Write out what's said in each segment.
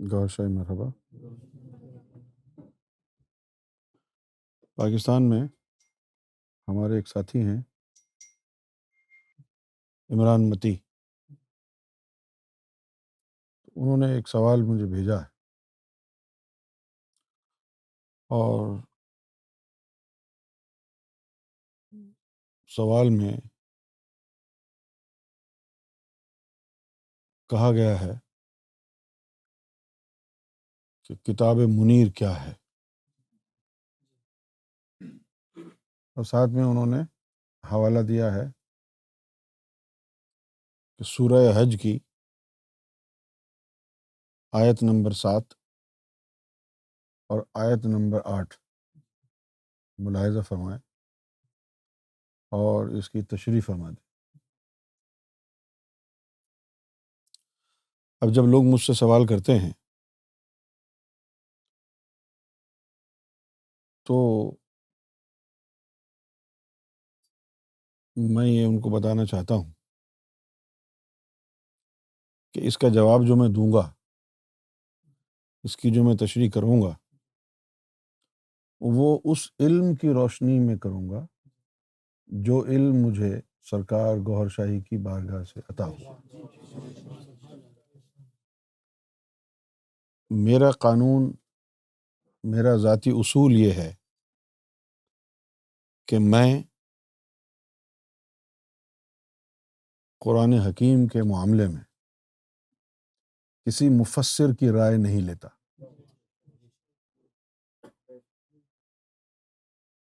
گور شاہی مرحبا۔ پاکستان میں ہمارے ایک ساتھی ہیں عمران متی، انہوں نے ایک سوال مجھے بھیجا ہے اور سوال میں کہا گیا ہے کہ کتاب منیر کیا ہے، اور ساتھ میں انہوں نے حوالہ دیا ہے کہ سورہ حج کی آیت نمبر 7 اور آیت نمبر 8 ملاحظہ فرمائیں اور اس کی تشریح فرما دیں۔ اب جب لوگ مجھ سے سوال کرتے ہیں تو میں یہ ان کو بتانا چاہتا ہوں کہ اس کا جواب جو میں دوں گا، اس کی جو میں تشریح کروں گا، وہ اس علم کی روشنی میں کروں گا جو علم مجھے سرکار گوہر شاہی کی بارگاہ سے عطا ہوا۔ میرا قانون، میرا ذاتی اصول یہ ہے کہ میں قرآن حکیم کے معاملے میں کسی مفسر کی رائے نہیں لیتا،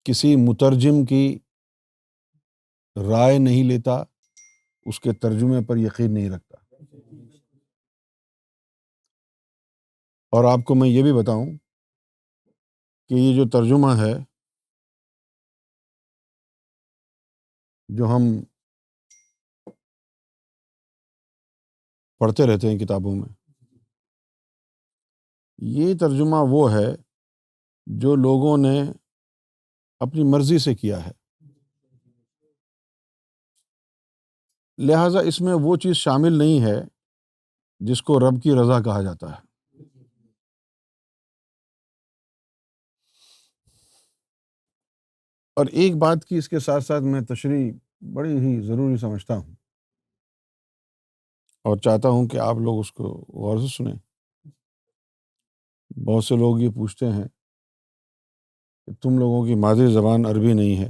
کسی مترجم کی رائے نہیں لیتا، اس کے ترجمے پر یقین نہیں رکھتا۔ اور آپ کو میں یہ بھی بتاؤں کہ یہ جو ترجمہ ہے جو ہم پڑھتے رہتے ہیں کتابوں میں، یہ ترجمہ وہ ہے جو لوگوں نے اپنی مرضی سے کیا ہے، لہٰذا اس میں وہ چیز شامل نہیں ہے جس کو رب کی رضا کہا جاتا ہے۔ اور ایک بات کی اس کے ساتھ ساتھ میں تشریح بڑی ہی ضروری سمجھتا ہوں اور چاہتا ہوں کہ آپ لوگ اس کو غور سے سنیں۔ بہت سے لوگ یہ پوچھتے ہیں کہ تم لوگوں کی مادری زبان عربی نہیں ہے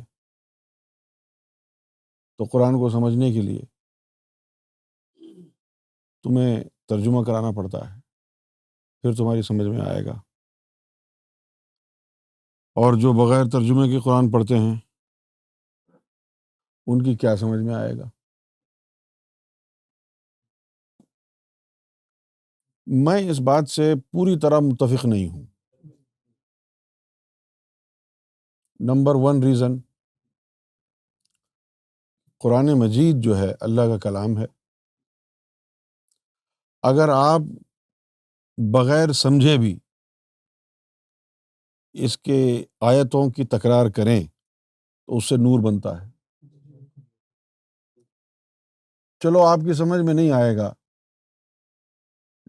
تو قرآن کو سمجھنے کے لیے تمہیں ترجمہ کرانا پڑتا ہے، پھر تمہاری سمجھ میں آئے گا، اور جو بغیر ترجمے کے قرآن پڑھتے ہیں ان کی کیا سمجھ میں آئے گا۔ میں اس بات سے پوری طرح متفق نہیں ہوں۔ نمبر 1 ریزن، قرآن مجید جو ہے اللہ کا کلام ہے، اگر آپ بغیر سمجھے بھی اس کے آیتوں کی تکرار کریں تو اس سے نور بنتا ہے۔ چلو آپ کی سمجھ میں نہیں آئے گا،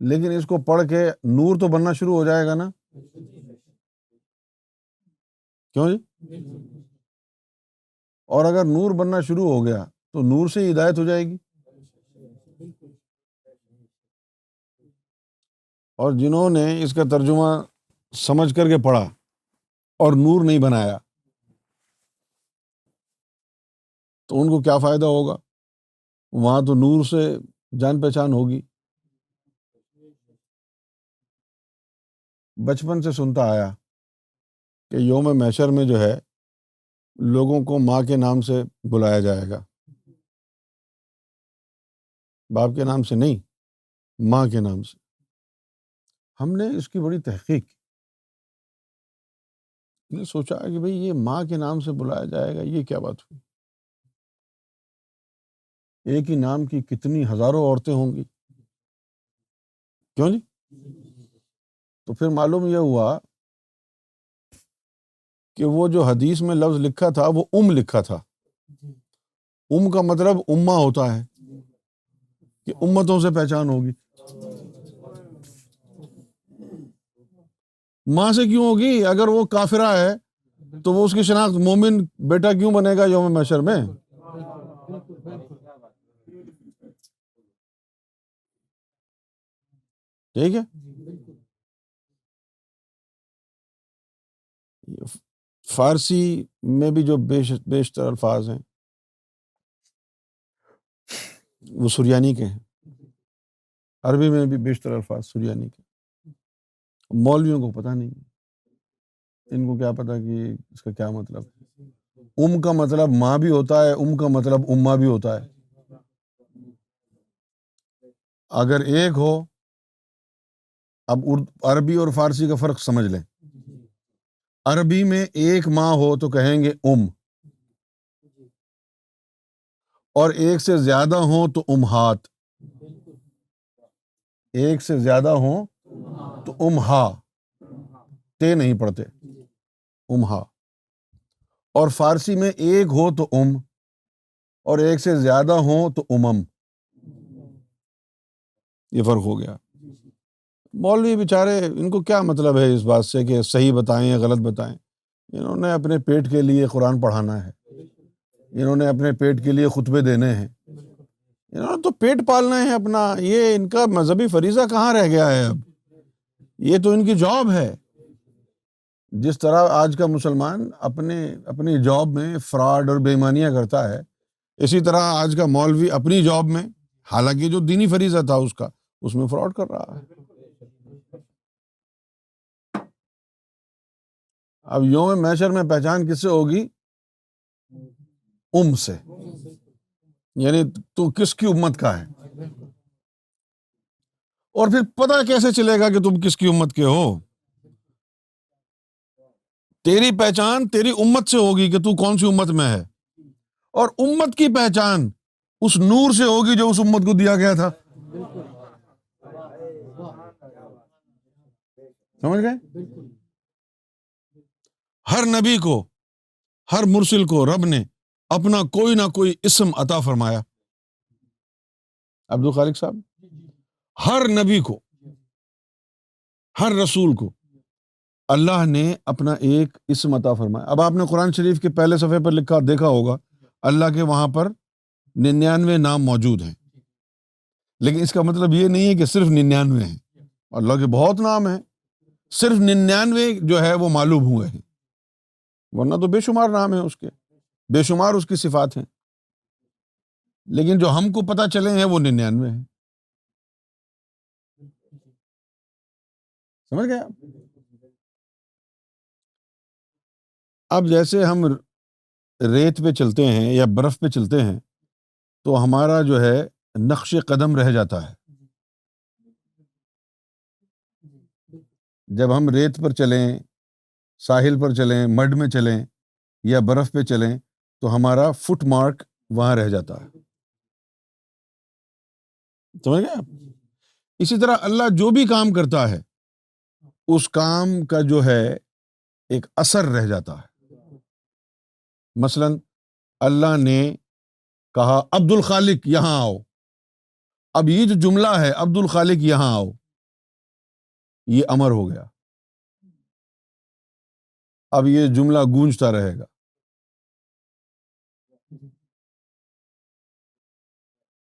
لیکن اس کو پڑھ کے نور تو بننا شروع ہو جائے گا نا، کیوں جی؟ اور اگر نور بننا شروع ہو گیا تو نور سے ہی ہدایت ہو جائے گی۔ اور جنہوں نے اس کا ترجمہ سمجھ کر کے پڑھا اور نور نہیں بنایا تو ان کو کیا فائدہ ہوگا؟ وہاں تو نور سے جان پہچان ہوگی۔ بچپن سے سنتا آیا کہ یوم محشر میں جو ہے لوگوں کو ماں کے نام سے بلایا جائے گا، باپ کے نام سے نہیں، ماں کے نام سے۔ ہم نے اس کی بڑی تحقیق کی، نے سوچا کہ بھئی یہ ماں کے نام سے بلایا جائے گا، یہ کیا بات ہوئی؟ ایک ہی نام کی کتنی ہزاروں عورتیں ہوں گی، کیوں جی؟ تو پھر معلوم یہ ہوا کہ وہ جو حدیث میں لفظ لکھا تھا وہ لکھا تھا۔ کا مطلب امہ ہوتا ہے کہ امتوں سے پہچان ہوگی۔ ماں سے کیوں ہوگی؟ اگر وہ کافرہ ہے تو وہ اس کی شناخت مومن بیٹا کیوں بنے گا یوم محشر میں؟ ٹھیک ہے، فارسی میں بھی جو بیشتر الفاظ ہیں وہ سریانی کے ہیں، عربی میں بھی بیشتر الفاظ سریانی کے۔ مولویوں کو پتہ نہیں، ان کو کیا پتہ کہ اس کا کیا مطلب ہے۔ کا مطلب ماں بھی ہوتا ہے، کا مطلب اماں بھی ہوتا ہے۔ اگر ایک ہو، اب عربی اور فارسی کا فرق سمجھ لیں۔ عربی میں ایک ماں ہو تو کہیں گے اور ایک سے زیادہ ہوں تو امہات، ایک سے زیادہ ہوں تو امہا، تے نہیں پڑھتے، امہا۔ اور فارسی میں ایک ہو تو اور ایک سے زیادہ ہوں تو یہ فرق ہو گیا۔ مولوی بیچارے، ان کو کیا مطلب ہے اس بات سے کہ صحیح بتائیں یا غلط بتائیں؟ انہوں نے اپنے پیٹ کے لیے قرآن پڑھانا ہے، انہوں نے اپنے پیٹ کے لیے خطبے دینے ہیں، انہوں نے تو پیٹ پالنا ہے اپنا۔ یہ ان کا مذہبی فریضہ کہاں رہ گیا ہے اب؟ یہ تو ان کی جاب ہے۔ جس طرح آج کا مسلمان اپنی جاب میں فراڈ اور بے ایمانیاں کرتا ہے، اسی طرح آج کا مولوی اپنی جاب میں، حالانکہ جو دینی فریضہ تھا اس میں فراڈ کر رہا ہے۔ اب یوم محشر میں پہچان کس سے ہوگی؟ سے، یعنی تو کس کی امت کا ہے۔ اور پھر پتہ کیسے چلے گا کہ تم کس کی امت کے ہو؟ تیری پہچان تیری امت سے ہوگی کہ تو کون سی امت میں ہے، اور امت کی پہچان اس نور سے ہوگی جو اس امت کو دیا گیا تھا۔ سمجھ گئے؟ ہر نبی کو، ہر مرسل کو رب نے اپنا کوئی نہ کوئی اسم عطا فرمایا۔ عبدالخالق صاحب، ہر نبی کو، ہر رسول کو اللہ نے اپنا ایک اسم عطا فرمایا۔ اب آپ نے قرآن شریف کے پہلے صفحے پر دیکھا ہوگا، اللہ کے وہاں پر 99 نام موجود ہیں، لیکن اس کا مطلب یہ نہیں ہے کہ صرف 99 ہیں۔ اللہ کے بہت نام ہیں، صرف 99 جو ہے وہ معلوم ہوئے ہیں، ورنہ تو بے شمار نام ہیں اس کے، بے شمار اس کی صفات ہیں، لیکن جو ہم کو پتہ چلے ہیں وہ 99 ہیں۔ سمجھ گئے آپ؟ اب جیسے ہم ریت پہ چلتے ہیں یا برف پہ چلتے ہیں تو ہمارا جو ہے نقش قدم رہ جاتا ہے۔ جب ہم ریت پر چلیں، ساحل پر چلیں، مڈ میں چلیں یا برف پہ چلیں تو ہمارا فٹ مارک وہاں رہ جاتا ہے۔ سمجھ گئے آپ؟ اسی طرح اللہ جو بھی کام کرتا ہے اس کام کا جو ہے ایک اثر رہ جاتا ہے۔ مثلا اللہ نے کہا عبد الخالق یہاں آؤ، اب یہ جو جملہ ہے عبد الخالق یہاں آؤ، یہ امر ہو گیا، اب یہ جملہ گونجتا رہے گا۔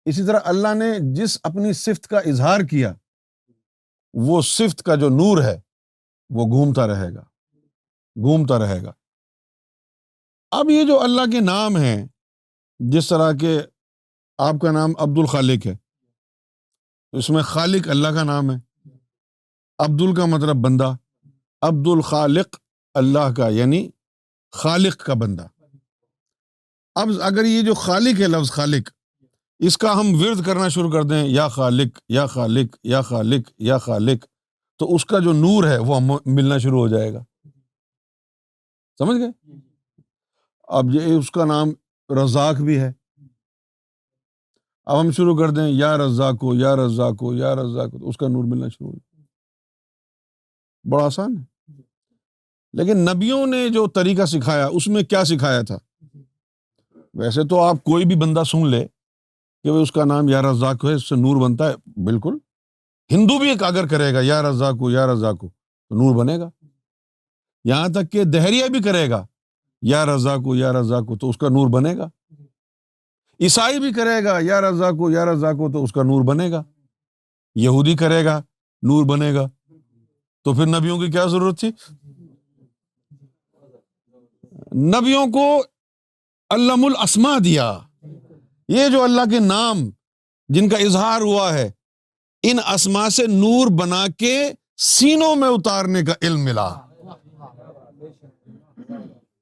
اسی طرح اللہ نے جس اپنی صفت کا اظہار کیا وہ صفت کا جو نور ہے وہ گھومتا رہے گا، گھومتا رہے گا۔ اب یہ جو اللہ کے نام ہیں، جس طرح کہ آپ کا نام عبد الخالق ہے، اس میں خالق اللہ کا نام ہے، عبدال کا مطلب بندہ، عبد الخالق اللہ کا یعنی خالق کا بندہ۔ اب اگر یہ جو خالق ہے، لفظ خالق، اس کا ہم ورد کرنا شروع کر دیں، یا خالق یا خالق یا خالق یا خالق، تو اس کا جو نور ہے وہ ملنا شروع ہو جائے گا۔ سمجھ گئے؟ اب یہ اس کا نام رزاق بھی ہے، اب ہم شروع کر دیں یا رزاقو یا رزاقو یا رزاقو، تو اس کا نور ملنا شروع ہو جائے گا۔ بڑا آسان ہے۔ لیکن نبیوں نے جو طریقہ سکھایا اس میں کیا سکھایا تھا؟ ویسے تو آپ کوئی بھی بندہ سن لے کہ وہ اس کا نام یا رزاق ہے، اس سے نور بنتا ہے، بالکل۔ ہندو بھی ایک اگر کرے گا یا رزاقو تو نور بنے گا۔ یہاں تک کہ دہریہ بھی کرے گا یا رزاقو یا رزاقو تو اس کا نور بنے گا، عیسائی بھی کرے گا یا رزاقو یا رزاقو تو اس کا نور بنے گا، یہودی کرے گا نور بنے گا، تو پھر نبیوں کی کیا ضرورت تھی؟ نبیوں کو علم الاسماء دیا، یہ جو اللہ کے نام جن کا اظہار ہوا ہے ان اسماء سے نور بنا کے سینوں میں اتارنے کا علم ملا۔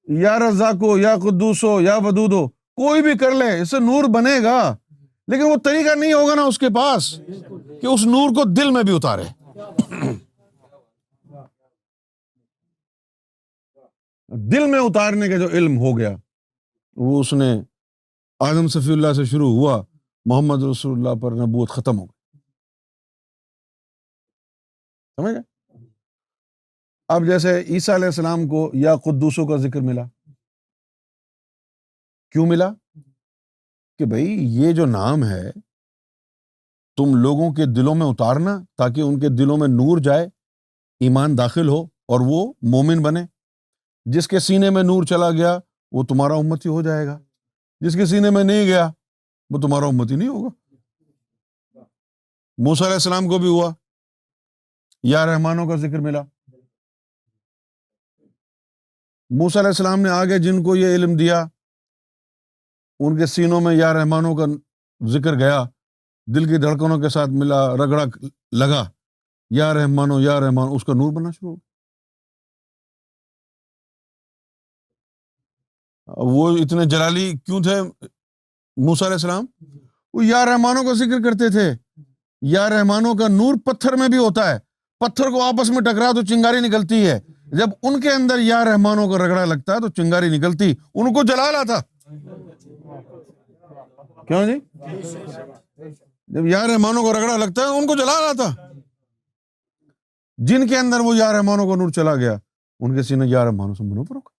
یا رزاقو یا قدوسو یا ودودو کوئی بھی کر لے، اس سے نور بنے گا، لیکن وہ طریقہ نہیں ہوگا نا اس کے پاس کہ اس نور کو دل میں بھی اتارے۔ دل میں اتارنے کا جو علم ہو گیا وہ اس نے آدم صفی اللہ سے شروع ہوا، محمد رسول اللہ پر نبوت ختم ہو گئی، سمجھ گئے؟ اب جیسے عیسیٰ علیہ السلام کو یا قدوسوں کا ذکر ملا، کیوں ملا؟ کہ بھئی یہ جو نام ہے تم لوگوں کے دلوں میں اتارنا تاکہ ان کے دلوں میں نور جائے، ایمان داخل ہو اور وہ مومن بنے۔ جس کے سینے میں نور چلا گیا وہ تمہارا امتی ہو جائے گا، جس کے سینے میں نہیں گیا وہ تمہارا امتی نہیں ہوگا۔ موسیٰ علیہ السلام کو بھی ہوا، یا رحمانوں کا ذکر ملا۔ موسیٰ علیہ السلام نے آگے جن کو یہ علم دیا ان کے سینوں میں یا رحمانوں کا ذکر گیا، دل کی دھڑکنوں کے ساتھ ملا، رگڑا لگا، یا رحمانو یا رحمان، اس کا نور بننا شروع ہو گیا۔ وہ اتنے جلالی کیوں تھے موسیٰ علیہ السلام؟ وہ یا رحمانوں کا ذکر کرتے تھے۔ یا رحمانوں کا نور پتھر میں بھی ہوتا ہے، پتھر کو آپس میں ٹکرا تو چنگاری نکلتی ہے، جب ان کے اندر یا رحمانوں کا رگڑا لگتا ہے تو چنگاری نکلتی، ان کو جلا لاتا۔ کیوں جی؟ جب یا رحمانوں کا رگڑا لگتا ہے ان کو جلا لاتا۔ جن کے اندر وہ یا رحمانوں کا نور چلا گیا ان کے سینے یا رحمانوں سے منو پر ہوگا۔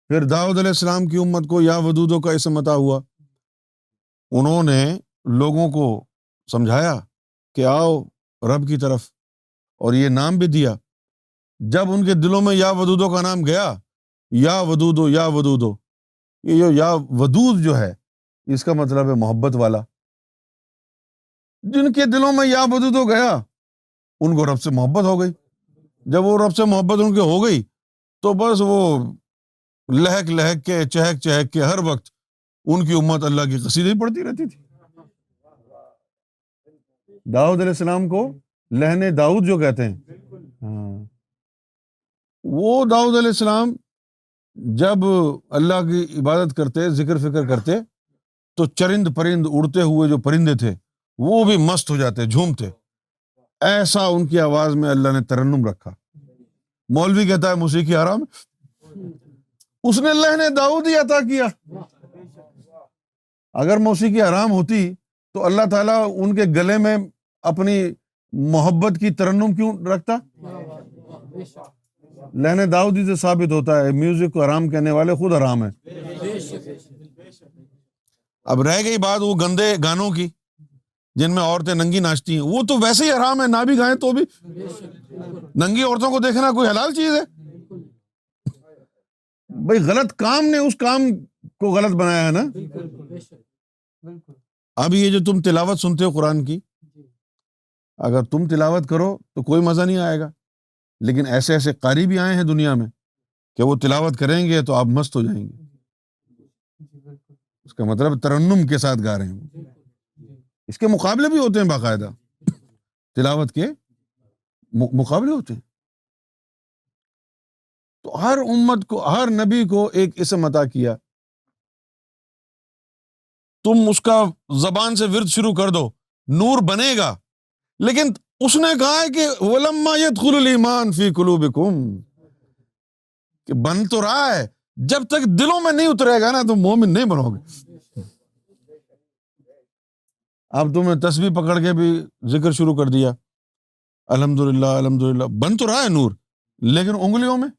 پھر داؤد علیہ السلام کی امت کو یا ودودوں کا اسم عطا ہوا، انہوں نے لوگوں کو سمجھایا کہ آؤ رب کی طرف، اور یہ نام بھی دیا۔ جب ان کے دلوں میں یا ودودوں کا نام گیا، یا ودودو یا ودودو، یہ جو یا ودود جو ہے اس کا مطلب ہے محبت والا۔ جن کے دلوں میں یا ودودو گیا ان کو رب سے محبت ہو گئی، جب وہ رب سے محبت ان کے ہو گئی تو بس وہ لہک لہک کے چہک چہک کے ہر وقت ان کی امت اللہ کی قصیدے ہی پڑھتی رہتی تھی۔ داؤد علیہ السلام کو لہن داؤد جو کہتے ہیں، ہاں، وہ داؤد علیہ السلام جب اللہ کی عبادت کرتے، ذکر فکر کرتے تو چرند پرند اڑتے ہوئے جو پرندے تھے وہ بھی مست ہو جاتے، جھومتے، ایسا ان کی آواز میں اللہ نے ترنم رکھا۔ مولوی کہتا ہے موسیقی حرام، اس نے لہن داؤد ہی عطا کیا۔ اگر موسیقی حرام ہوتی تو اللہ تعالیٰ ان کے گلے میں اپنی محبت کی ترنم کیوں رکھتا؟ لہن داؤد ہی سے ثابت ہوتا ہے میوزک کو حرام کہنے والے خود حرام ہیں۔ اب رہ گئی بات وہ گندے گانوں کی جن میں عورتیں ننگی ناچتی ہیں، وہ تو ویسے ہی حرام ہے، نہ بھی گائیں تو بھی۔ ننگی عورتوں کو دیکھنا کوئی حلال چیز ہے؟ بھئی غلط کام نے اس کام کو غلط بنایا ہے نا۔ اب یہ جو تم تلاوت سنتے ہو قرآن کی، اگر تم تلاوت کرو تو کوئی مزہ نہیں آئے گا، لیکن ایسے ایسے قاری بھی آئے ہیں دنیا میں کہ وہ تلاوت کریں گے تو آپ مست ہو جائیں گے۔ اس کا مطلب ترنم کے ساتھ گا رہے ہیں۔ اس کے مقابلے بھی ہوتے ہیں، باقاعدہ تلاوت کے مقابلے ہوتے ہیں۔ تو ہر امت کو، ہر نبی کو ایک اسم عطا کیا، تم اس کا زبان سے ورد شروع کر دو، نور بنے گا۔ لیکن اس نے کہا ہے کہ وَلَمَّا يَدْخُلُ الْإِيمَانُ فِي قُلُوبِكُمْ، کہ بن تو رہا ہے، جب تک دلوں میں نہیں اترے گا نا تم مومن نہیں بنو گے۔ اب تمہیں تسبیح پکڑ کے بھی ذکر شروع کر دیا، الحمدللہ الحمدللہ، بن تو رہا ہے نور لیکن انگلیوں میں۔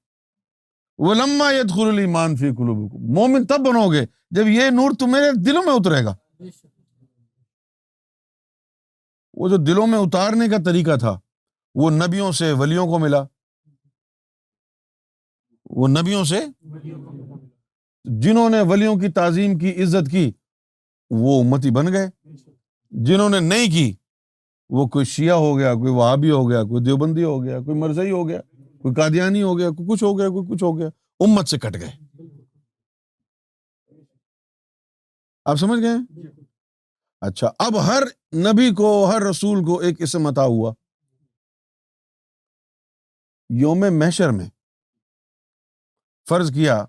وَلَمَّا يَدْخُلُ الْإِيمَانُ فِي قُلُوبِكُمْ، مومن تب بنو گے جب یہ نور تمہارے دلوں میں اترے گا۔ وہ جو دلوں میں اتارنے کا طریقہ تھا وہ نبیوں سے ولیوں کو ملا، وہ نبیوں سے جنہوں نے ولیوں کی تعظیم کی، عزت کی، وہ امتی بن گئے، جنہوں نے نہیں کی وہ کوئی شیعہ ہو گیا، کوئی وہابی ہو گیا، کوئی دیوبندی ہو گیا، کوئی مرزائی ہو گیا، کوئی قادیانی ہو گیا، کوئی کچھ ہو گیا، کوئی کچھ ہو گیا، امت سے کٹ گئے۔ آپ سمجھ گئے؟ اچھا، اب ہر نبی کو، ہر رسول کو ایک اسم عطا ہوا۔ یوم محشر میں فرض کیا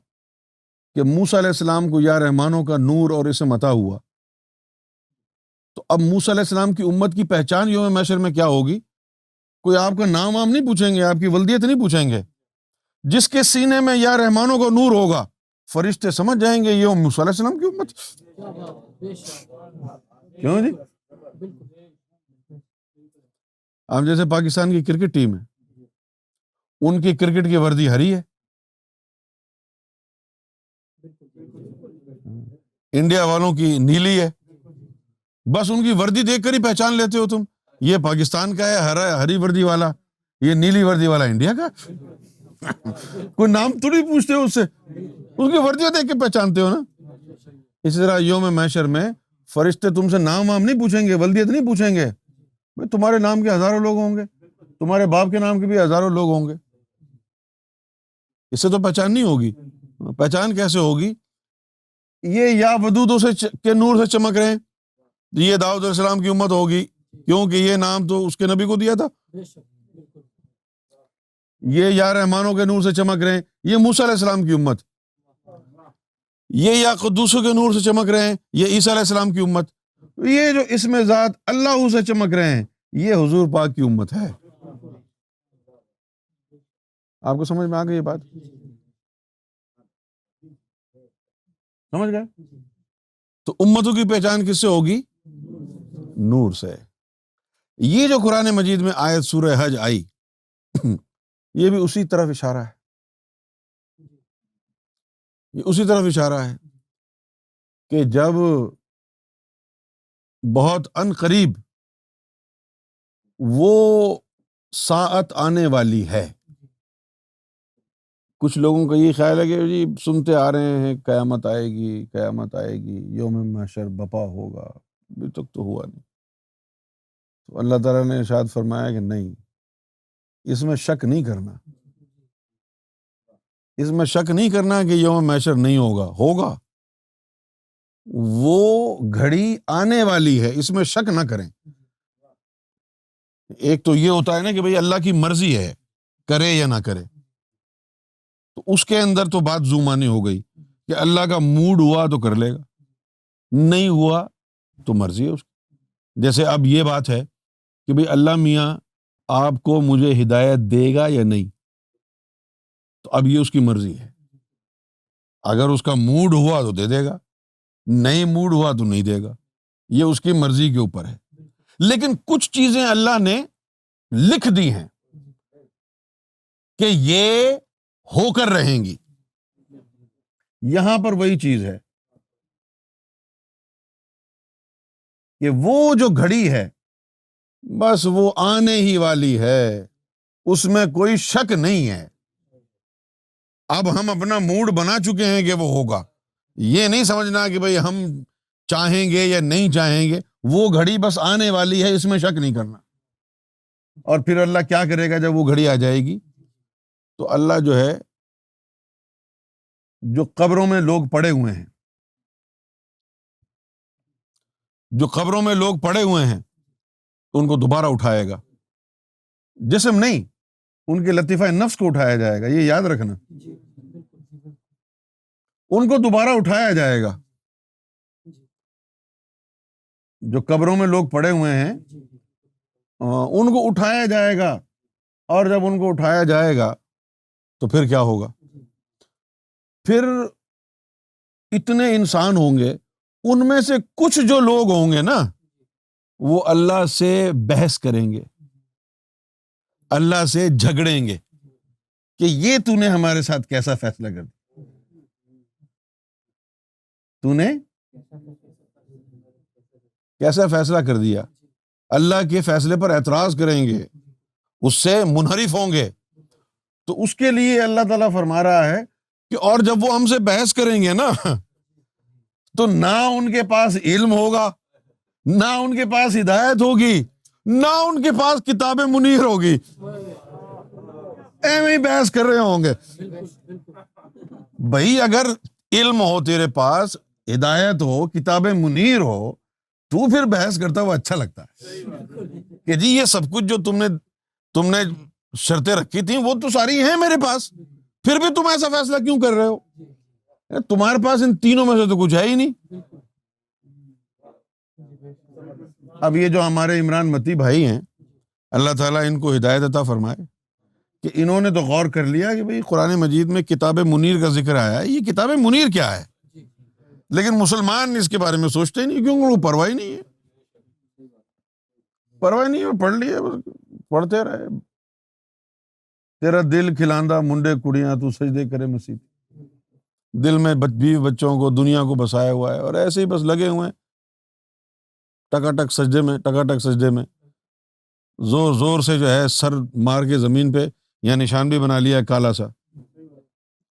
کہ موسیٰ علیہ السلام کو یا رحمانوں کا نور اور اسم عطا ہوا، تو اب موسیٰ علیہ السلام کی امت کی پہچان یوم محشر میں کیا ہوگی؟ کوئی آپ کا نام وام نہیں پوچھیں گے، آپ کی ولدیت نہیں پوچھیں گے، جس کے سینے میں یا رحمانوں کا نور ہوگا فرشتے سمجھ جائیں گے یہ موسیٰ علیہ السلام کی امت۔ کیوں جی؟ اب جیسے پاکستان کی کرکٹ ٹیم ہے، ان کی کرکٹ کی وردی ہری ہے، انڈیا والوں کی نیلی ہے، بس ان کی وردی دیکھ کر ہی پہچان لیتے ہو تم، یہ پاکستان کا ہے ہری وردی والا، یہ نیلی وردی والا انڈیا کا۔ کوئی نام تو نہیں پوچھتے ہو اس سے، اس کی وردیاں دیکھ کے پہچانتے ہو نا۔ اسی طرح یوم محشر میں فرشتے تم سے نام وام نہیں پوچھیں گے، ولدیت نہیں پوچھیں گے، بھئی تمہارے نام کے ہزاروں لوگ ہوں گے، تمہارے باپ کے نام کے بھی ہزاروں لوگ ہوں گے، اس سے تو پہچان نہیں ہوگی۔ پہچان کیسے ہوگی؟ یہ یا ودودوں سے کے نور سے چمک رہے ہیں، یہ داؤد علیہ السلام کی امت ہوگی، کیونکہ یہ نام تو اس کے نبی کو دیا تھا۔ یہ یا رحمانوں کے نور سے چمک رہے ہیں، یہ موسیٰ علیہ السلام کی امت۔ یہ یا قدوسوں کے نور سے چمک رہے ہیں، یہ عیسیٰ علیہ السلام کی امت۔ یہ جو اسم ذات اللہ سے چمک رہے ہیں، یہ حضور پاک کی امت ہے۔ آپ کو سمجھ میں آ گئی یہ بات؟ سمجھ گئے؟ تو امتوں کی پہچان کس سے ہوگی؟ نور سے۔ یہ جو قرآن مجید میں آیت سورہ حج آئی، یہ بھی اسی طرف اشارہ ہے، یہ اسی طرف اشارہ ہے کہ جب بہت ان قریب وہ ساعت آنے والی ہے، کچھ لوگوں کا یہ خیال ہے کہ جی سنتے آ رہے ہیں قیامت آئے گی، قیامت آئے گی، یوم محشر بپا ہوگا، ابھی تک تو ہوا نہیں۔ تو اللہ تعالیٰ نے ارشاد فرمایا کہ نہیں، اس میں شک نہیں کرنا، اس میں شک نہیں کرنا کہ یوم محشر نہیں ہوگا، ہوگا، وہ گھڑی آنے والی ہے، اس میں شک نہ کریں۔ ایک تو یہ ہوتا ہے نا کہ بھئی اللہ کی مرضی ہے، کرے یا نہ کرے، تو اس کے اندر تو بات زومانی ہو گئی کہ اللہ کا موڈ ہوا تو کر لے گا، نہیں ہوا تو مرضی ہے اس کی۔ جیسے اب یہ بات ہے کہ بھئی اللہ میاں آپ کو مجھے ہدایت دے گا یا نہیں، تو اب یہ اس کی مرضی ہے، اگر اس کا موڈ ہوا تو دے دے گا، نہیں موڈ ہوا تو نہیں دے گا، یہ اس کی مرضی کے اوپر ہے۔ لیکن کچھ چیزیں اللہ نے لکھ دی ہیں کہ یہ ہو کر رہیں گی، یہاں پر وہی چیز ہے کہ وہ جو گھڑی ہے بس وہ آنے ہی والی ہے، اس میں کوئی شک نہیں ہے۔ اب ہم اپنا موڈ بنا چکے ہیں کہ وہ ہوگا، یہ نہیں سمجھنا کہ بھئی ہم چاہیں گے یا نہیں چاہیں گے، وہ گھڑی بس آنے والی ہے، اس میں شک نہیں کرنا۔ اور پھر اللہ کیا کرے گا جب وہ گھڑی آ جائے گی؟ تو اللہ جو ہے، جو قبروں میں لوگ پڑے ہوئے ہیں، جو قبروں میں لوگ پڑے ہوئے ہیں، ان کو دوبارہ اٹھائے گا، جسم نہیں، ان کے لطیفہ نفس کو اٹھایا جائے گا، یہ یاد رکھنا، ان کو دوبارہ اٹھایا جائے گا۔ جو قبروں میں لوگ پڑے ہوئے ہیں ان کو اٹھایا جائے گا، اور جب ان کو اٹھایا جائے گا تو پھر کیا ہوگا؟ پھر اتنے انسان ہوں گے، ان میں سے کچھ جو لوگ ہوں گے نا، وہ اللہ سے بحث کریں گے، اللہ سے جھگڑیں گے کہ یہ تو نے ہمارے ساتھ کیسا فیصلہ کر دیا، تو نے کیسا فیصلہ کر دیا۔ اللہ کے فیصلے پر اعتراض کریں گے، اس سے منحرف ہوں گے. تو اس کے لیے اللہ تعالیٰ فرما رہا ہے کہ اور جب وہ ہم سے بحث کریں گے نا تو نہ ان کے پاس علم ہوگا، نہ ان کے پاس ہدایت ہوگی، نہ ان کے پاس کتاب منیر ہوگی، ایویں ہی بحث کر رہے ہوں گے. بھائی اگر علم ہو تیرے پاس، ہدایت ہو، کتاب منیر ہو، تو پھر بحث کرتا ہوا اچھا لگتا ہے کہ جی یہ سب کچھ جو تم نے شرطیں رکھی تھیں وہ تو ساری ہیں میرے پاس، پھر بھی تم ایسا فیصلہ کیوں کر رہے ہو؟ تمہارے پاس ان تینوں میں سے تو کچھ ہے ہی نہیں. اب یہ جو ہمارے عمران متی بھائی ہیں، اللہ تعالیٰ ان کو ہدایت عطا فرمائے کہ انہوں نے تو غور کر لیا کہ بھئی قرآن مجید میں کتاب منیر کا ذکر آیا ہے، یہ کتاب منیر کیا ہے؟ لیکن مسلمان اس کے بارے میں سوچتے ہی نہیں، کیونکہ وہ پرواہ ہی نہیں ہے، پرواہ نہیں ہے، پڑھ لیے، پڑھتے رہے. تیرا دل کھلاندہ منڈے کڑیاں تو سجدے کرے مسیح، دل میں بیوی بچوں کو دنیا کو بسایا ہوا ہے، اور ایسے ہی بس لگے ہوئے ہیں ٹکا ٹک سجدے میں زور زور سے جو ہے سر مار کے زمین پہ یا نشان بھی بنا لیا ہے کالا سا،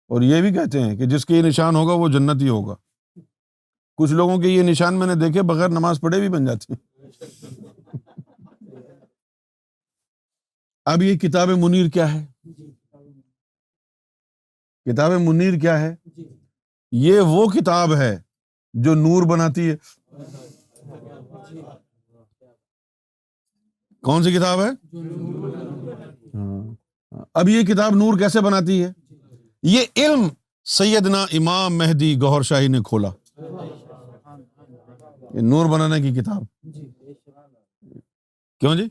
اور یہ بھی کہتے ہیں کہ جس کے یہ نشان ہوگا وہ جنتی ہوگا. کچھ لوگوں کے یہ نشان میں نے دیکھے بغیر نماز پڑھے بھی بن جاتے ہیں. اب یہ کتاب منیر کیا ہے؟ کتاب منیر کیا ہے؟ یہ وہ کتاب ہے جو نور بناتی ہے. کون سی کتاب ہے؟ اب یہ کتاب نور کیسے بناتی ہے؟ یہ علم سیدنا امام مہدی گوہر شاہی نے کھولا، یہ نور بنانے کی کتاب. کیوں جی؟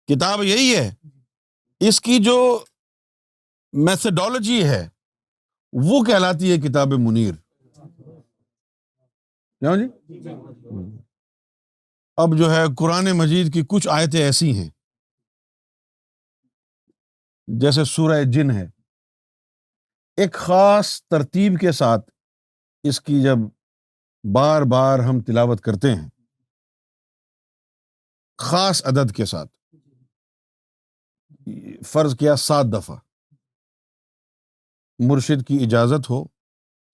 کتاب یہی ہے، اس کی جو میتھڈالوجی ہے وہ کہلاتی ہے کتاب منیر. کیوں جی؟ اب جو ہے قرآن مجید کی کچھ آیتیں ایسی ہیں جیسے سورہ جن ہے، ایک خاص ترتیب کے ساتھ اس کی جب بار بار ہم تلاوت کرتے ہیں، خاص عدد کے ساتھ، فرض کیا 7 دفعہ، مرشد کی اجازت ہو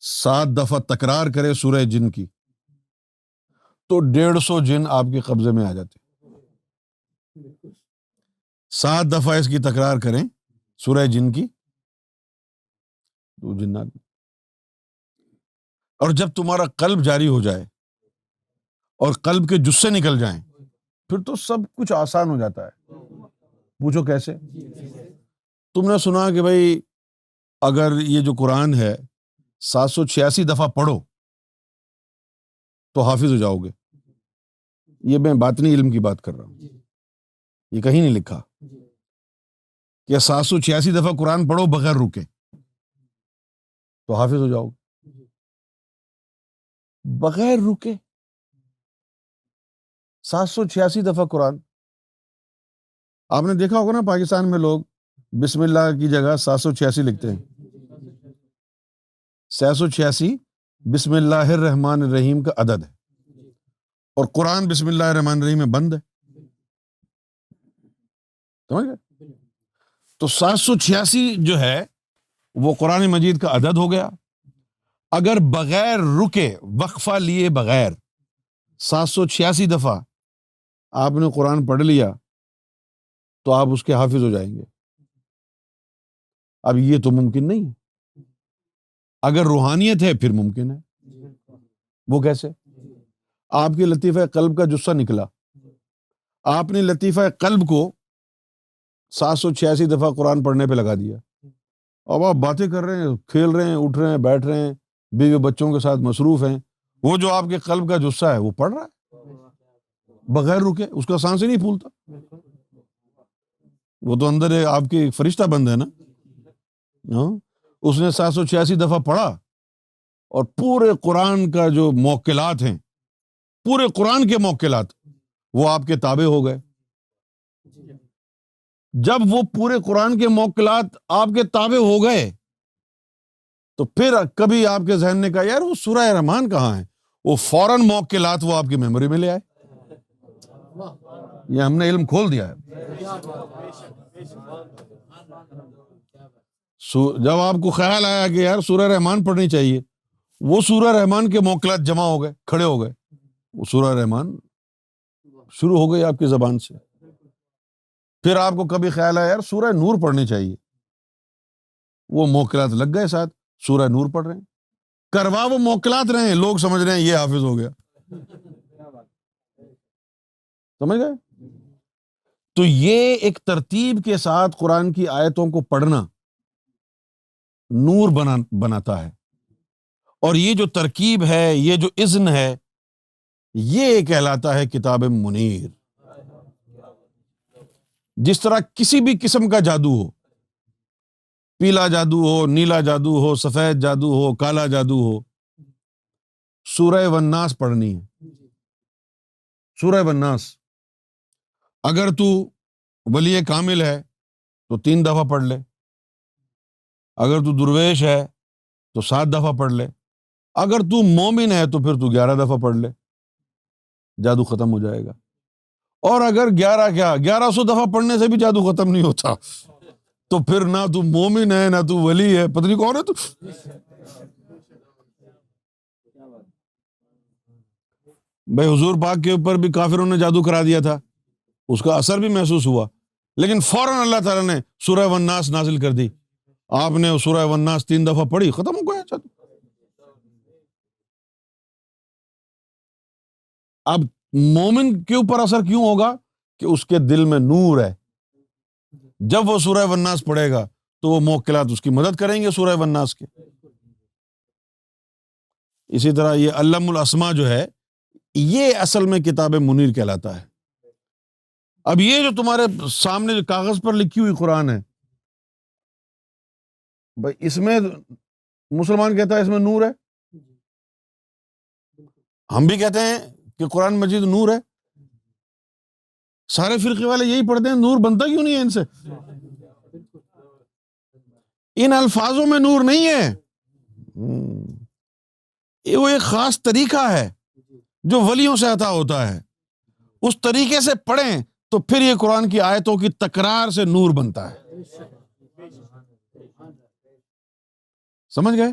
7 دفعہ تکرار کرے سورہ جن کی تو 150 جن آپ کے قبضے میں آ جاتے. 7 دفعہ اس کی تکرار کریں سورہ جن کی تو جنات. اور جب تمہارا قلب جاری ہو جائے اور قلب کے جزے نکل جائیں پھر تو سب کچھ آسان ہو جاتا ہے. پوچھو کیسے؟ تم نے سنا کہ بھئی اگر یہ جو قرآن ہے 786 دفعہ پڑھو تو حافظ ہو جاؤ گے. یہ میں باطنی علم کی بات کر رہا ہوں، یہ کہیں نہیں لکھا کہ 786 دفعہ قرآن پڑھو بغیر رکے تو حافظ ہو جاؤ گے. بغیر رکے 786 دفعہ قرآن. آپ نے دیکھا ہوگا نا پاکستان میں لوگ بسم اللہ کی جگہ 786 لکھتے ہیں. 786 بسم اللہ الرحمن الرحیم کا عدد ہے اور قرآن بسم اللہ الرحمن الرحیم میں بند ہے. سمجھ گئے؟ تو 786 جو ہے وہ قرآن مجید کا عدد ہو گیا. اگر بغیر رکے وقفہ لیے بغیر 786 دفعہ آپ نے قرآن پڑھ لیا تو آپ اس کے حافظ ہو جائیں گے. اب یہ تو ممکن نہیں ہے. اگر روحانیت ہے پھر ممکن ہے. وہ کیسے؟ آپ کے لطیفہ قلب کا جثہ نکلا، آپ نے لطیفہ قلب کو 786 دفعہ قرآن پڑھنے پہ لگا دیا. اب آپ باتیں کر رہے ہیں، کھیل رہے ہیں، اٹھ رہے ہیں، بیٹھ رہے ہیں، بیوی بچوں کے ساتھ مصروف ہیں، وہ جو آپ کے قلب کا جثہ ہے وہ پڑھ رہا ہے بغیر رکے، اس کا سانس ہی نہیں پھولتا. وہ تو اندر آپ کے فرشتہ بند ہے نا. اس نے 786 دفعہ پڑھا اور پورے قرآن کا جو موکلات ہیں، پورے قرآن کے موکلات وہ آپ کے تابع ہو گئے. جب وہ پورے قرآن کے موکلات آپ کے تابع ہو گئے تو پھر کبھی آپ کے ذہن نے کہا یار وہ سورہ رحمان کہاں ہے، وہ فوراً موکلات وہ آپ کی میموری میں لے آئے. یہ ہم نے علم کھول دیا ہے. جب آپ کو خیال آیا کہ یار سورہ رحمان پڑھنی چاہیے، وہ سورہ رحمان کے موکلات جمع ہو گئے، کھڑے ہو گئے، وہ سورہ رحمان شروع ہو گئی آپ کی زبان سے. پھر آپ کو کبھی خیال آیا یار سورہ نور پڑھنی چاہیے، وہ موکلات لگ گئے ساتھ، سورہ نور پڑھ رہے ہیں. کروا وہ موکلات رہے ہیں، لوگ سمجھ رہے ہیں یہ حافظ ہو گیا. سمجھ گئے؟ تو یہ ایک ترتیب کے ساتھ قرآن کی آیتوں کو پڑھنا نور بناتا ہے. اور یہ جو ترکیب ہے، یہ جو اذن ہے، یہ کہلاتا ہے کتاب منیر. جس طرح کسی بھی قسم کا جادو ہو، پیلا جادو ہو، نیلا جادو ہو، سفید جادو ہو، کالا جادو ہو، سورہ والناس پڑھنی ہے. سورہ والناس اگر تو ولی کامل ہے تو 3 دفعہ پڑھ لے، اگر تو درویش ہے تو 7 دفعہ پڑھ لے، اگر تو مومن ہے تو پھر تو 11 دفعہ پڑھ لے، جادو ختم ہو جائے گا. اور اگر 1100 دفعہ پڑھنے سے بھی جادو ختم نہیں ہوتا تو پھر نہ تو مومن ہے، نہ تو ولی ہے، پتہ نہیں کون ہے تو. بھائی حضور پاک کے اوپر بھی کافروں نے جادو کرا دیا تھا، اس کا اثر بھی محسوس ہوا، لیکن فوراً اللہ تعالیٰ نے سورہ والناس نازل کر دی. آپ نے سورہ والناس 3 دفعہ پڑھی، ختم ہو گیا جادو. اب مومن کے اوپر اثر کیوں ہوگا؟ کہ اس کے دل میں نور ہے. جب وہ سورہ والناس پڑھے گا تو وہ موکلات اس کی مدد کریں گے سورہ والناس کے. اسی طرح یہ علم الاسماء جو ہے، یہ اصل میں کتاب منیر کہلاتا ہے. اب یہ جو تمہارے سامنے جو کاغذ پر لکھی ہوئی قرآن ہے، بھائی اس میں مسلمان کہتا ہے اس میں نور ہے، ہم بھی کہتے ہیں کہ قرآن مجید نور ہے. سارے فرقے والے یہی پڑھتے ہیں، نور بنتا کیوں نہیں ہے ان سے؟ ان الفاظوں میں نور نہیں ہے. یہ وہ ایک خاص طریقہ ہے جو ولیوں سے عطا ہوتا ہے. اس طریقے سے پڑھیں تو پھر یہ قرآن کی آیتوں کی تکرار سے نور بنتا ہے. سمجھ گئے؟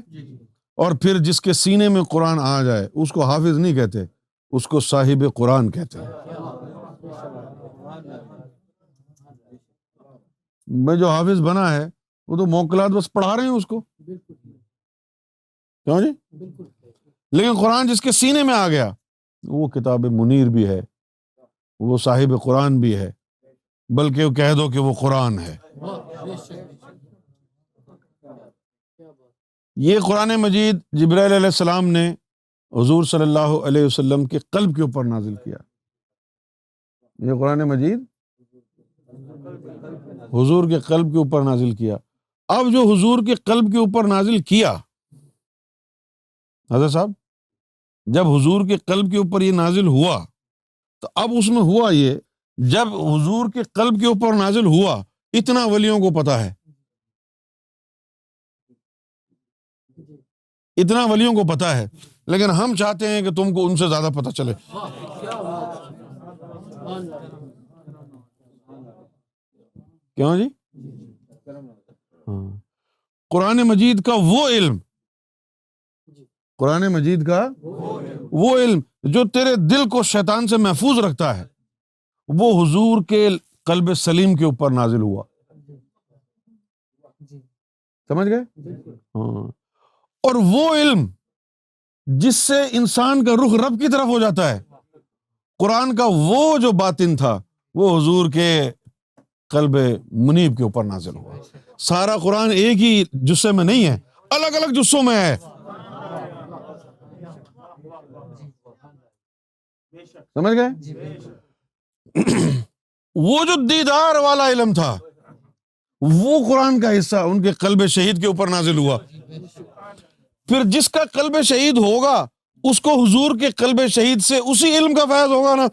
اور پھر جس کے سینے میں قرآن آ جائے اس کو حافظ نہیں کہتے، اس کو صاحب قرآن کہتے ہیں. میں جو حافظ بنا ہے وہ تو موکلات بس پڑھا رہے ہیں اس کو، کیوں جی؟ لیکن قرآن جس کے سینے میں آ گیا وہ کتاب منیر بھی ہے، وہ صاحب قرآن بھی ہے، بلکہ وہ کہہ دو کہ وہ قرآن ہے. یہ قرآن مجید جبرائیل علیہ السلام نے حضور صلی اللہ علیہ وسلم کے قلب کے اوپر نازل کیا. یہ قرآن مجید حضور کے قلب کے اوپر نازل کیا. اب جو حضور کے قلب کے اوپر نازل کیا، حضرت صاحب جب حضور کے قلب کے اوپر یہ نازل ہوا تو اب اس میں ہوا یہ، جب حضور کے قلب کے اوپر نازل ہوا اتنا ولیوں کو پتا ہے، اتنا ولیوں کو پتا ہے، لیکن ہم چاہتے ہیں کہ تم کو ان سے زیادہ پتا چلے. کیوں جی؟ قرآن مجید کا وہ علم، قرآن مجید کا وہ علم جو تیرے دل کو شیطان سے محفوظ رکھتا ہے، وہ حضور کے قلب سلیم کے اوپر نازل ہوا. سمجھ گئے؟ ہاں. اور وہ علم جس سے انسان کا رخ رب کی طرف ہو جاتا ہے، قرآن کا وہ جو باطن تھا وہ حضور کے قلب منیب کے اوپر نازل ہوا. سارا قرآن ایک ہی جسے میں نہیں ہے، الگ الگ جسوں میں ہے. سمجھ گئے؟ وہ جو دیدار والا علم تھا وہ قرآن کا حصہ ان کے قلب شہید کے اوپر نازل ہوا. پھر جس کا قلب شہید ہوگا اس کو حضور کے قلب شہید سے اسی علم کا فیض ہوگا نا.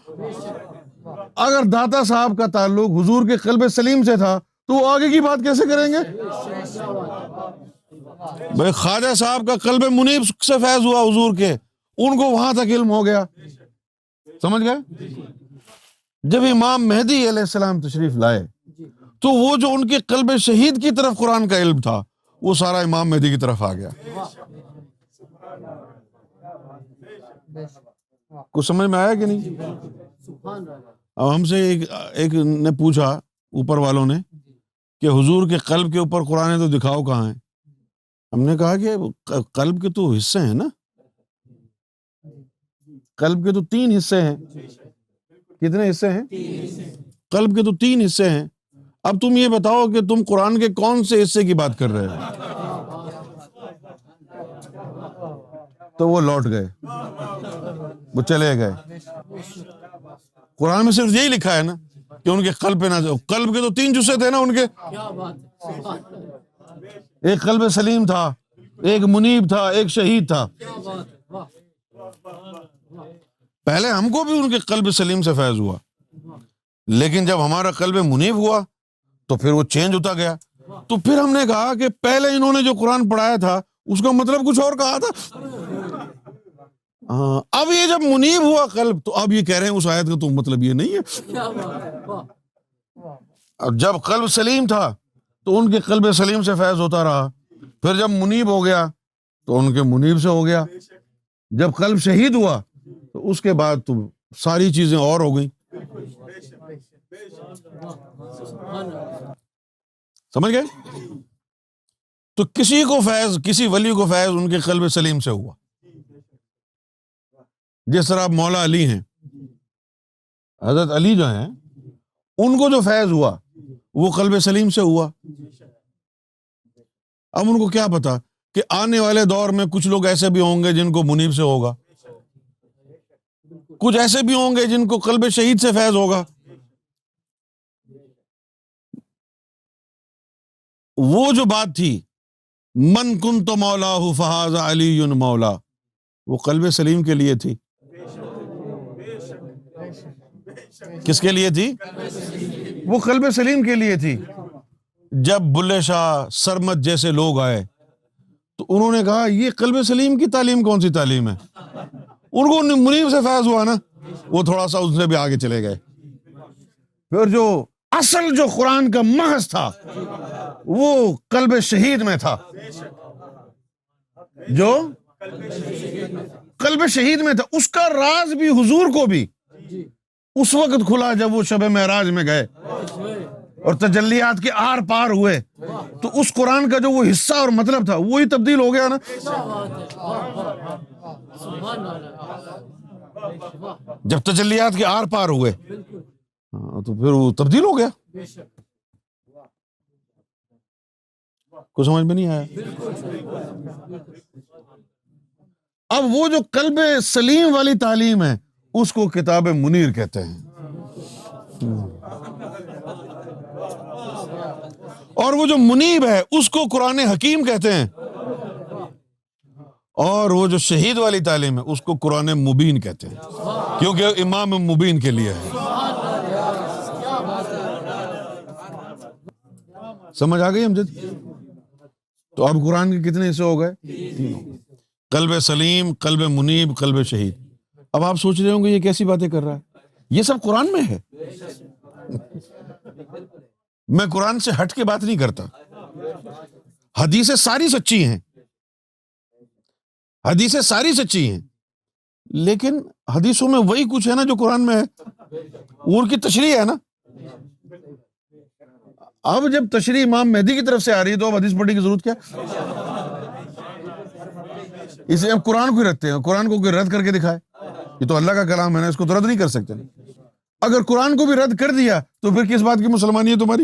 اگر داتا صاحب کا تعلق حضور کے قلب سلیم سے تھا تو وہ آگے کی بات کیسے کریں گے؟ بھائی خواجہ صاحب کا قلب منیب سے فیض ہوا حضور کے، ان کو وہاں تک علم ہو گیا. سمجھ گئے؟ جب امام مہدی علیہ السلام تشریف لائے تو وہ جو ان کے قلب شہید کی طرف قرآن کا علم تھا وہ سارا امام مہدی کی طرف آ گیا. کچھ سمجھ میں آیا کہ نہیں؟ اب ہم سے ایک نے پوچھا اوپر والوں نے کہ حضور کے قلب کے اوپر قرآن ہے تو دکھاؤ کہاں ہے. ہم نے کہا کہ قلب کے تو حصے ہیں نا، قلب کے تو 3 حصے ہیں. کتنے حصے ہیں؟ قلب کے تو 3 حصے ہیں. اب تم یہ بتاؤ کہ تم قرآن کے کون سے حصے کی بات کر رہے ہو؟ تو وہ لوٹ گئے، وہ چلے گئے. قرآن میں صرف یہی لکھا ہے نا کہ ان کے قلب پہ نہ جاؤ. قلب کے تو 3 جزء تھے نا ان کے. ایک قلب سلیم تھا، ایک منیب تھا، ایک شہید تھا. پہلے ہم کو بھی ان کے قلب سلیم سے فیض ہوا، لیکن جب ہمارا قلب منیب ہوا تو پھر وہ چینج ہوتا گیا. تو پھر ہم نے کہا کہ پہلے انہوں نے جو قرآن پڑھایا تھا اس کا مطلب کچھ اور کہا تھا. اب یہ جب منیب ہوا قلب تو اب یہ کہہ رہے ہیں اس آیت کا تو مطلب یہ نہیں ہے. اب جب قلب سلیم تھا تو ان کے قلب سلیم سے فیض ہوتا رہا، پھر جب منیب ہو گیا تو ان کے منیب سے ہو گیا، جب قلب شہید ہوا تو اس کے بعد تو ساری چیزیں اور ہو گئیں. سمجھ گئے؟ تو کسی کو فیض، کسی ولی کو فیض ان کے قلب سلیم سے ہوا. جس طرح مولا علی ہیں، حضرت علی جو ہیں ان کو جو فیض ہوا وہ قلب سلیم سے ہوا. اب ان کو کیا پتا کہ آنے والے دور میں کچھ لوگ ایسے بھی ہوں گے جن کو منیب سے ہوگا، کچھ ایسے بھی ہوں گے جن کو قلب شہید سے فیض ہوگا. وہ جو بات تھی من کنت مولاہ فہذا علی مولا، وہ قلب سلیم کے لیے تھی. کس کے لیے تھی؟ وہ قلب سلیم کے لیے تھی. جب بلے شاہ، سرمد جیسے لوگ آئے تو انہوں نے کہا یہ قلب سلیم کی تعلیم کون سی تعلیم ہے؟ ان کو منیب سے فیض ہوا نا، وہ تھوڑا سا اس سے بھی آگے چلے گئے. پھر جو اصل جو قرآن کا محض تھا وہ قلب شہید میں تھا، جو قلب شہید میں تھا. اس کا راز بھی حضور کو بھی اس وقت کھلا جب وہ شب معراج میں گئے اور تجلیات کے آر پار ہوئے تو اس قرآن کا جو وہ حصہ اور مطلب تھا وہی تبدیل ہو گیا نا. جب تجلیات کے آر پار ہوئے تو پھر وہ تبدیل ہو گیا. کچھ سمجھ میں نہیں آیا؟ اب وہ جو قلب سلیم والی تعلیم ہے اس کو کتاب منیر کہتے ہیں، اور وہ جو منیب ہے اس کو قرآن حکیم کہتے ہیں، اور وہ جو شہید والی تعلیم ہے اس کو قرآن مبین کہتے ہیں، کیونکہ امام مبین کے لیے ہے. سمجھ آ گئی امجد؟ تو اب قرآن کے کتنے حصے ہو گئے؟ قلب سلیم، قلب منیب، قلب شہید. اب آپ سوچ رہے ہوں گے یہ کیسی باتیں کر رہا ہے، یہ سب قرآن میں ہے. میں قرآن سے ہٹ کے بات نہیں کرتا. حدیثیں ساری سچی ہیں، حدیثیں ساری سچی ہیں، لیکن حدیثوں میں وہی کچھ ہے نا جو قرآن میں ہے، ان کی تشریح ہے نا. اب جب تشریح امام مہدی کی طرف سے آ رہی ہے تو اب حدیث پڑھنے کی ضرورت کیا؟ اسے اب قرآن کو ہی رکھتے ہیں. قرآن کو کوئی رد کر کے دکھائے، یہ تو اللہ کا کلام ہے نا، اس کو تو رد نہیں کر سکتے. اگر قرآن کو بھی رد کر دیا تو پھر کس بات کی مسلمانی ہے تمہاری؟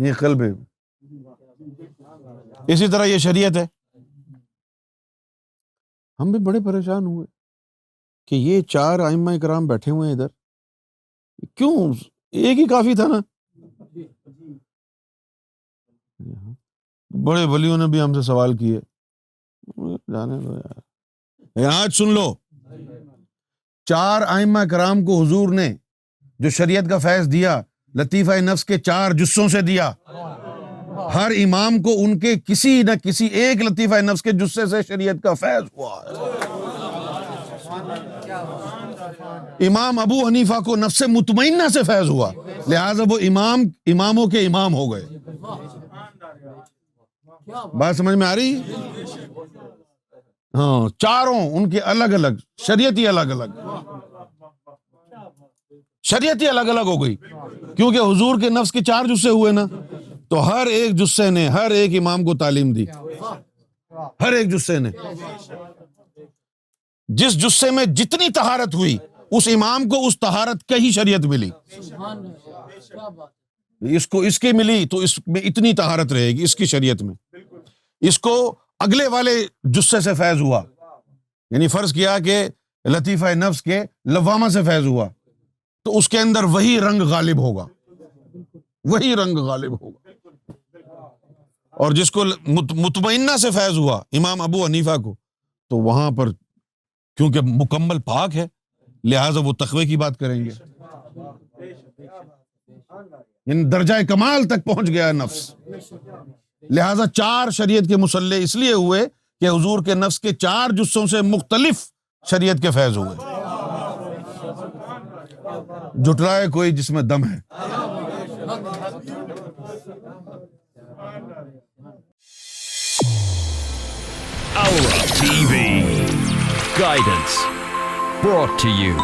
یہ قلب ہے. اسی طرح یہ شریعت ہے. ہم بھی بڑے پریشان ہوئے کہ یہ 4 ائمہ کرام بیٹھے ہوئے ہیں ادھر، کیوں؟ ایک ہی کافی تھا نا. بڑے ولیوں نے بھی ہم سے سوال کیے، جانے دو یار. آج سن لو، 4 ائمہ کرام کو حضور نے جو شریعت کا فیض دیا لطیفہ نفس کے 4 جزوں سے دیا. ہر امام کو ان کے کسی نہ کسی ایک لطیفہ نفس کے جزے سے شریعت کا فیض ہوا ہے. امام ابو حنیفہ کو نفس مطمئنہ سے فیض ہوا، لہٰذا وہ اماموں کے امام ہو گئے۔ بات سمجھ میں آ رہی؟ ہاں، چاروں ان کے الگ الگ شریعت ہی الگ الگ، شریعت ہی الگ الگ ہو گئی، کیونکہ حضور کے نفس کے 4 جزے ہوئے نا، تو ہر ایک جزے نے ہر ایک امام کو تعلیم دی، ہر ایک جزے نے، جس جزے میں جتنی طہارت ہوئی اس امام کو اس طہارت کا ہی شریعت ملی، اس کو اس کی ملی تو اس میں اتنی طہارت رہے گی اس کی شریعت میں، اس کو اگلے والے جزے سے فیض ہوا، یعنی فرض کیا کہ لطیفہ نفس کے لوامہ سے فیض ہوا تو اس کے اندر وہی رنگ غالب ہوگا، وہی رنگ غالب ہوگا، اور جس کو مطمئنہ سے فیض ہوا امام ابو حنیفہ کو، تو وہاں پر کیونکہ مکمل پاک ہے لہٰذا وہ تقوی کی بات کریں گے، یعنی درجہ کمال تک پہنچ گیا نفس، لہٰذا 4 شریعت کے مصلح اس لیے ہوئے کہ حضور کے نفس کے 4 جزوں سے مختلف شریعت کے فیض ہوئے۔ جھٹلائے کوئی جس میں دم ہے۔ Aura TV Guidance brought to you